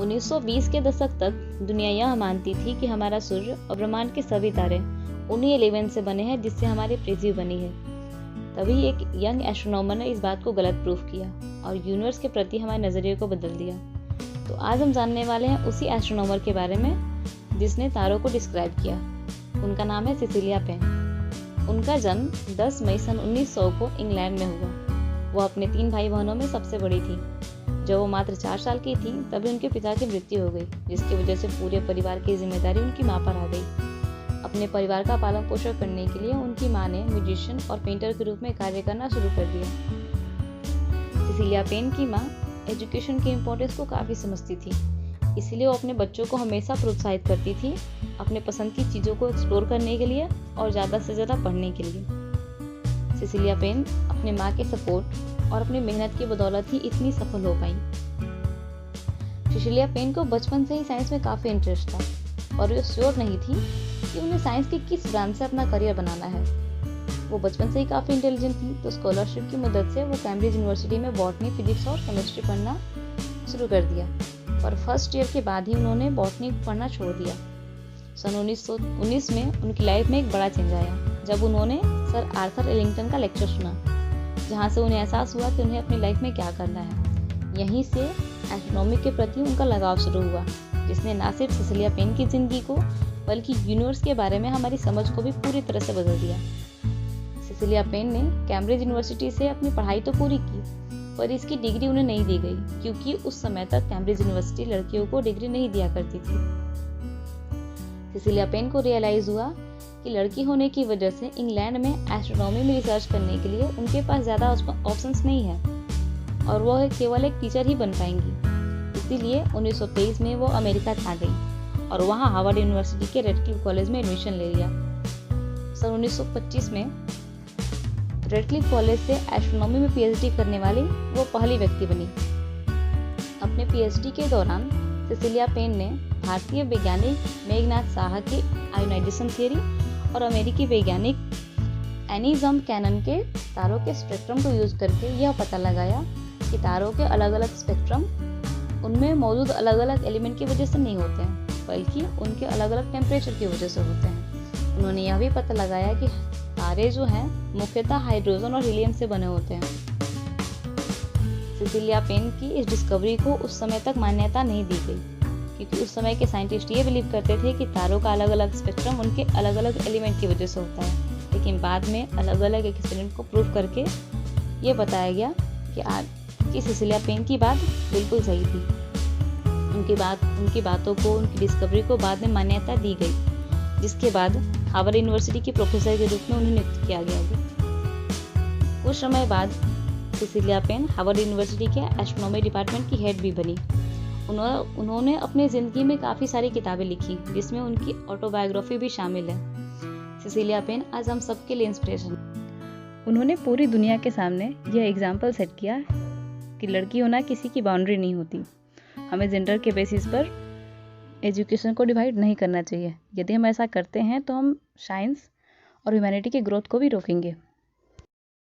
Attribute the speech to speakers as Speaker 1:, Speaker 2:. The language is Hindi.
Speaker 1: 1920 के दशक तक दुनिया यह मानती थी कि हमारा सूर्य और ब्रह्मांड के सभी तारे उन्हीं एलिमेंट से बने हैं जिससे हमारी पृथ्वी बनी है। तभी एक यंग एस्ट्रोनॉमर ने इस बात को गलत प्रूफ किया और यूनिवर्स के प्रति हमारे नजरिए को बदल दिया। तो आज हम जानने वाले हैं उसी एस्ट्रोनॉमर के बारे में जिसने तारों को डिस्क्राइब किया। उनका नाम है सिसिलिया पेन। उनका जन्म 10 मई सन 1900 को इंग्लैंड में हुआ। वो अपने 3 भाई बहनों में सबसे बड़ी थी। जब वो मात्र 4 साल की थी तभी उनके पिता की मृत्यु हो गई, जिसकी वजह से पूरे परिवार की जिम्मेदारी उनकी माँ पर आ गई। अपने परिवार का पालन पोषण करने के लिए उनकी माँ ने म्यूजिशियन और पेंटर के रूप में कार्य करना शुरू कर दिया। सिसिलिया पेन की माँ एजुकेशन की इम्पोर्टेंस को काफ़ी समझती थी, इसलिए वो अपने बच्चों को हमेशा प्रोत्साहित करती थी अपने पसंद की चीज़ों को एक्सप्लोर करने के लिए और ज़्यादा से ज़्यादा पढ़ने के लिए। सिसिलिया पेन अपने माँ के सपोर्ट और अपनी मेहनत की बदौलत ही इतनी सफल हो पाई। सिसिलिया पेन को बचपन से ही साइंस में काफ़ी इंटरेस्ट था और वो श्योर नहीं थी कि उन्हें साइंस की किस ब्रांच से अपना करियर बनाना है। वो बचपन से ही काफ़ी इंटेलिजेंट थी, तो स्कॉलरशिप की मदद से वो कैम्ब्रिज यूनिवर्सिटी में बॉटनी, फिजिक्स और केमिस्ट्री पढ़ना शुरू कर दिया। पर फर्स्ट ईयर के बाद ही उन्होंने बॉटनी पढ़ना छोड़ दिया। सन 1919 में उनकी लाइफ में एक बड़ा चेंज आया जब उन्होंने सर आर्थर एलिंगटन का लेक्चर सुना, जहाँ से उन्हें एहसास हुआ कि उन्हें अपनी लाइफ में क्या करना है। यहीं से एस्ट्रोनॉमी के प्रति उनका लगाव शुरू हुआ, जिसने न सिर्फ सिसिलिया पेन की जिंदगी को बल्कि यूनिवर्स के बारे में हमारी समझ को भी पूरी तरह से बदल दिया। सिसिलिया पेन ने कैम्ब्रिज यूनिवर्सिटी से अपनी पढ़ाई तो पूरी की, पर इसकी डिग्री उन्हें नहीं दी गई, क्योंकि उस समय तक कैम्ब्रिज यूनिवर्सिटी लड़कियों को डिग्री नहीं दिया करती थी। सिसिलिया पेन को रियलाइज हुआ कि लड़की होने की वजह से इंग्लैंड में एस्ट्रोनॉमी में रिसर्च करने के लिए उनके पास ज़्यादा ऑप्शंस नहीं है और वो केवल एक टीचर ही बन पाएंगी। इसीलिए 1923 में वो अमेरिका आ गई और वहाँ हार्वर्ड यूनिवर्सिटी के रेडक्लिफ कॉलेज में एडमिशन ले लिया। सन 1925 में रेडक्लिफ कॉलेज से एस्ट्रोनॉमी में पीएचडी करने वाली वो पहली व्यक्ति बनी। अपने पीएचडी के दौरान सिसिलिया पेन ने भारतीय वैज्ञानिक मेघनाथ साहा की आयोनाइजेशन थियरी और अमेरिकी वैज्ञानिक एनी जम्प कैनन के तारों के स्पेक्ट्रम को यूज करके यह पता लगाया कि तारों के अलग अलग स्पेक्ट्रम उनमें मौजूद अलग अलग एलिमेंट की वजह से नहीं होते हैं, बल्कि उनके अलग अलग टेम्परेचर की वजह से होते हैं। उन्होंने यह भी पता लगाया कि तारे जो हैं मुख्यतः हाइड्रोजन और हीलियम से बने होते हैं। सिसिलिया पेन की इस डिस्कवरी को उस समय तक मान्यता नहीं दी गई, क्योंकि उस समय के साइंटिस्ट ये बिलीव करते थे कि तारों का अलग अलग स्पेक्ट्रम उनके अलग अलग एलिमेंट की वजह से होता है। लेकिन बाद में अलग अलग एक्सपेरिमेंट को प्रूव करके ये बताया गया कि सिसिलिया पेन की बात बिल्कुल सही थी। उनकी बातों को, उनकी डिस्कवरी को बाद में मान्यता दी गई, जिसके बाद हार्वर्ड यूनिवर्सिटी की प्रोफेसर के रूप में उन्हें नियुक्त किया गया। कुछ समय बाद सिसिलिया पेन हार्वर्ड यूनिवर्सिटी के एस्ट्रोनॉमी डिपार्टमेंट की हेड भी बनी। उन्होंने अपनी ज़िंदगी में काफ़ी सारी किताबें लिखी, जिसमें उनकी ऑटोबायोग्राफी भी शामिल है। सिसिलिया पेन आज हम सबके लिए इंस्पिरेशन। उन्होंने पूरी दुनिया के सामने यह एग्जाम्पल सेट किया कि लड़की होना किसी की बाउंड्री नहीं होती। हमें जेंडर के बेसिस पर एजुकेशन को डिवाइड नहीं करना चाहिए। यदि हम ऐसा करते हैं तो हम साइंस और ह्यूमैनिटी की ग्रोथ को भी रोकेंगे।